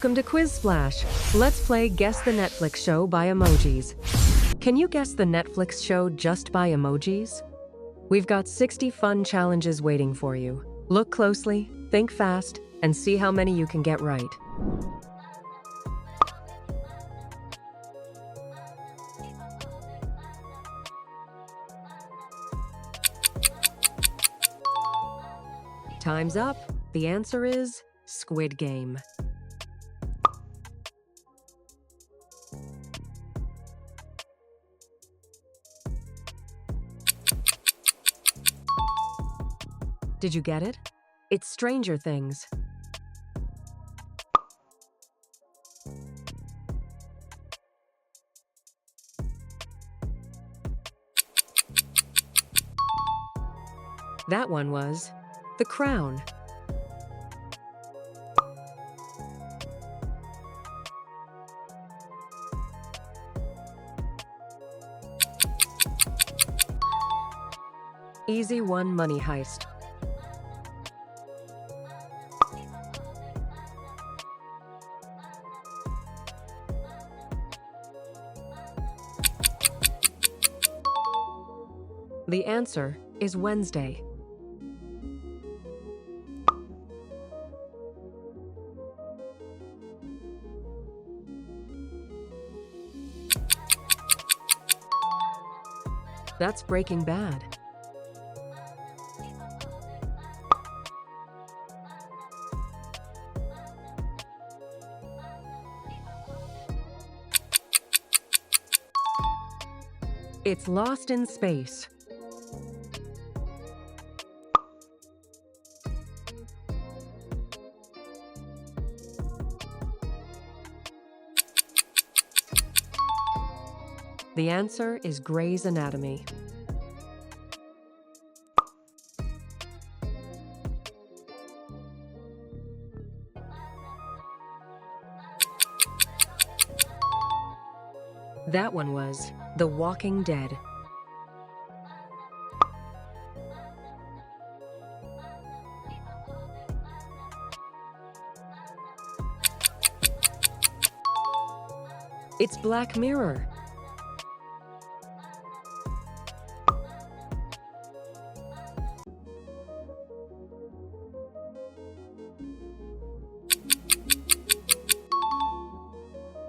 Welcome to Quiz Splash. Let's play Guess the Netflix Show by Emojis. Can you guess the Netflix show just by emojis? We've got 60 fun challenges waiting for you. Look closely, think fast, and see how many you can get right. Time's up. The answer is Squid Game. Did you get it? It's Stranger Things. That one was The Crown. Easy one, Money Heist. The answer is Wednesday. That's Breaking Bad. It's Lost in Space. The answer is Grey's Anatomy. That one was The Walking Dead. It's Black Mirror.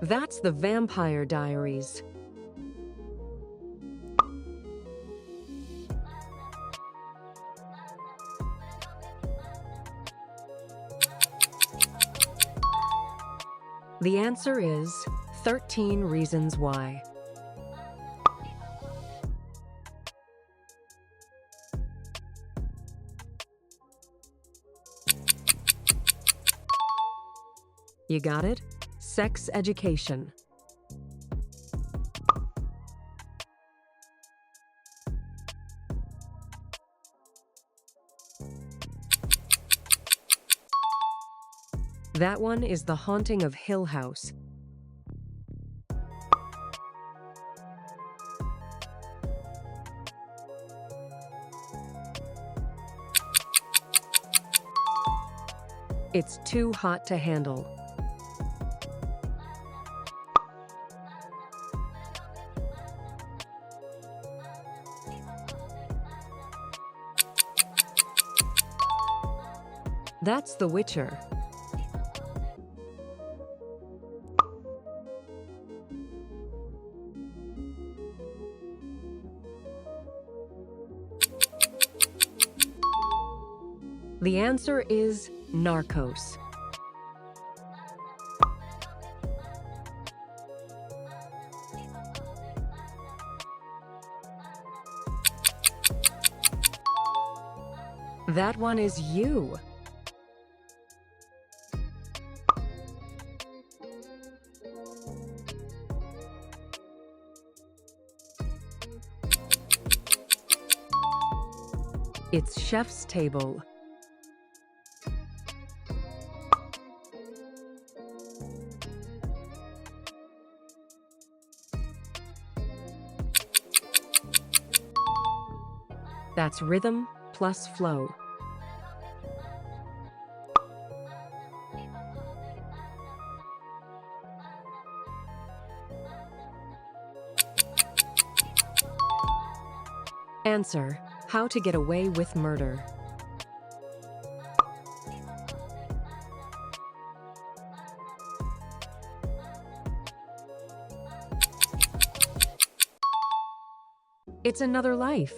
That's The Vampire Diaries. The answer is 13 Reasons Why. You got it? Sex Education. That one is The Haunting of Hill House. It's Too Hot to Handle. That's The Witcher. The answer is Narcos. That one is You. It's Chef's Table. That's Rhythm plus Flow. Answer: How to get away with murder. It's another life.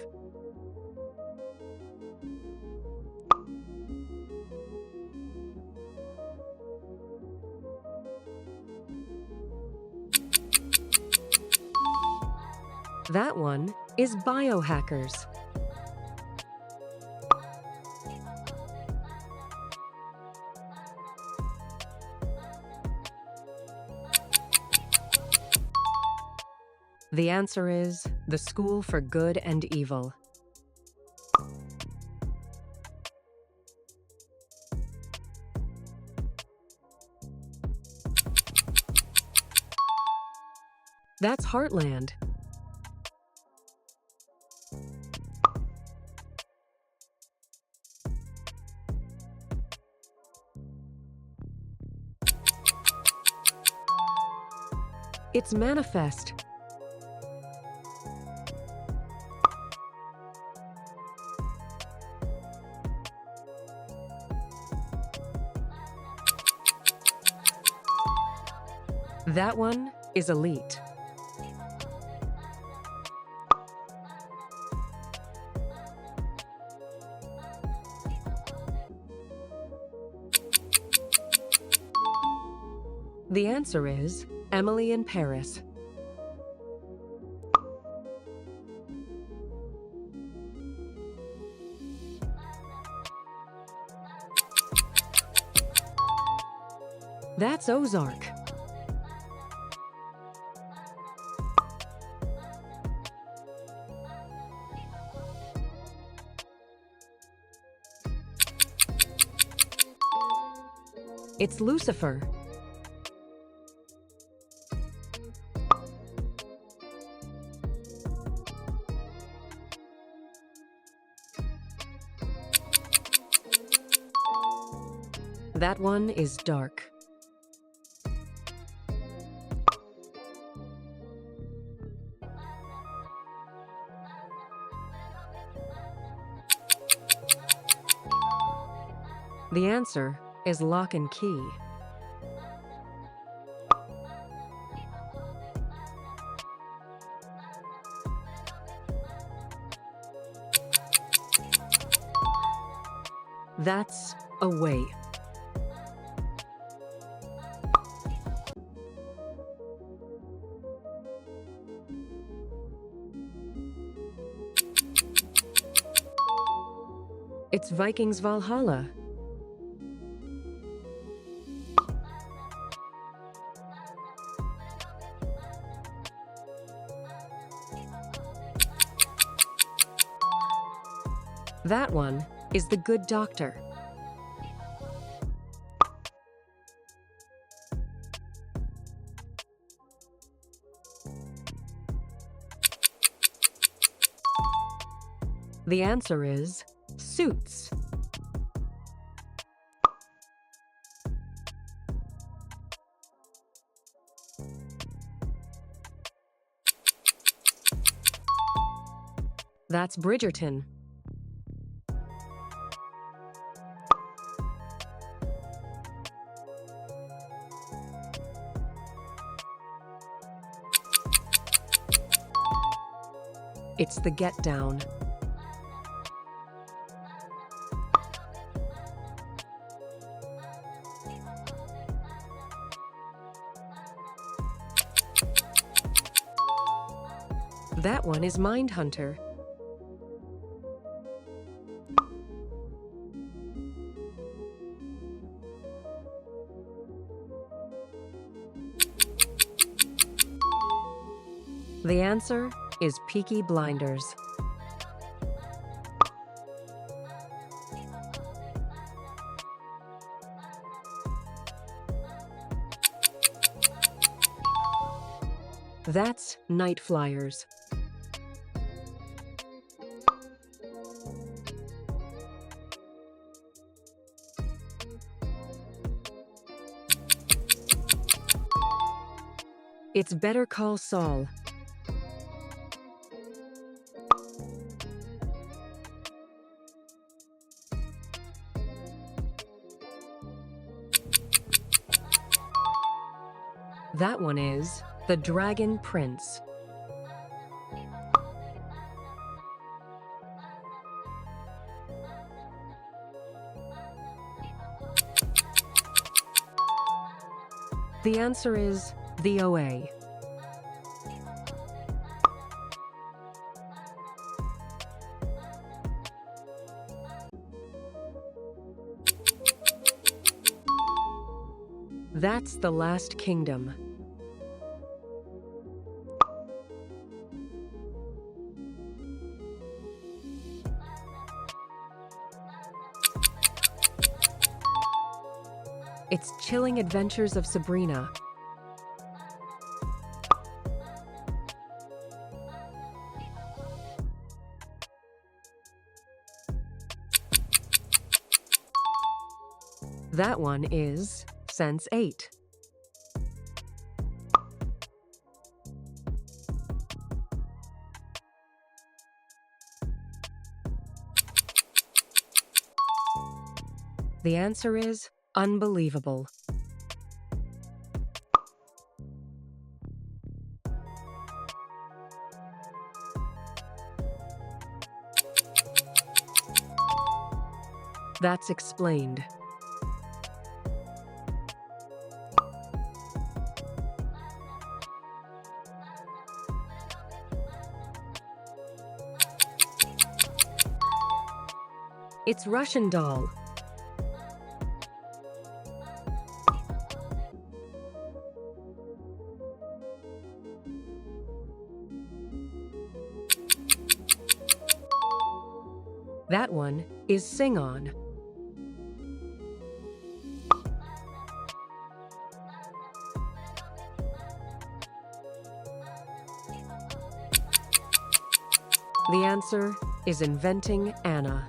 That one is biohackers. The answer is the School for Good and Evil. That's Heartland. It's Manifest. That one is Elite. The answer is Emily in Paris. That's Ozark. It's Lucifer. That one is Dark. The answer is Lock and Key. That's Away. It's Vikings Valhalla. That one is The Good Doctor. The answer is Suits. That's Bridgerton. It's The Get Down. That one is Mindhunter. The answer is Peaky Blinders. That's Night Flyers. It's Better Call Saul. That one is the Dragon Prince. The answer is the OA. That's the Last Kingdom. It's Chilling Adventures of Sabrina. That one is Sense8. The answer is Unbelievable. That's Explained. It's Russian Doll. That one is Sing On. The answer is Inventing Anna.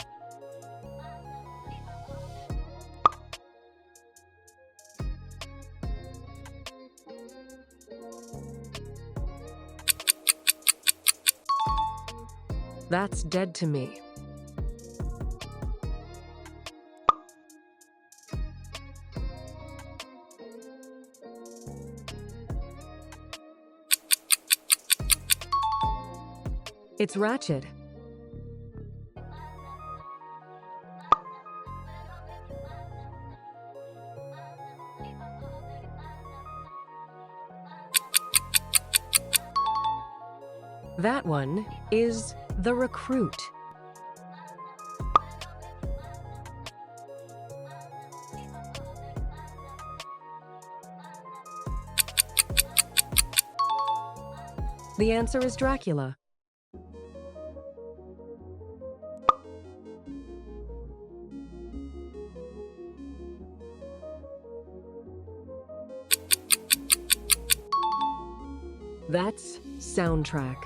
That's Dead to Me. It's Ratchet. That one is The Recruit. The answer is Dracula. That's Soundtrack.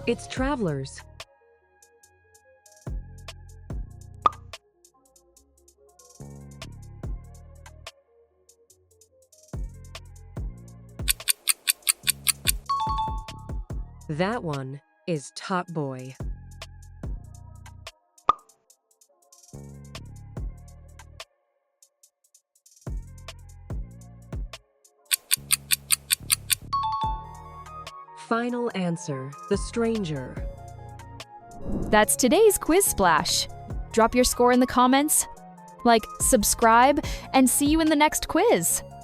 It's Travelers. That one is Top Boy. Final answer, The Stranger. That's today's Quiz Splash. Drop your score in the comments, like, subscribe, and see you in the next quiz.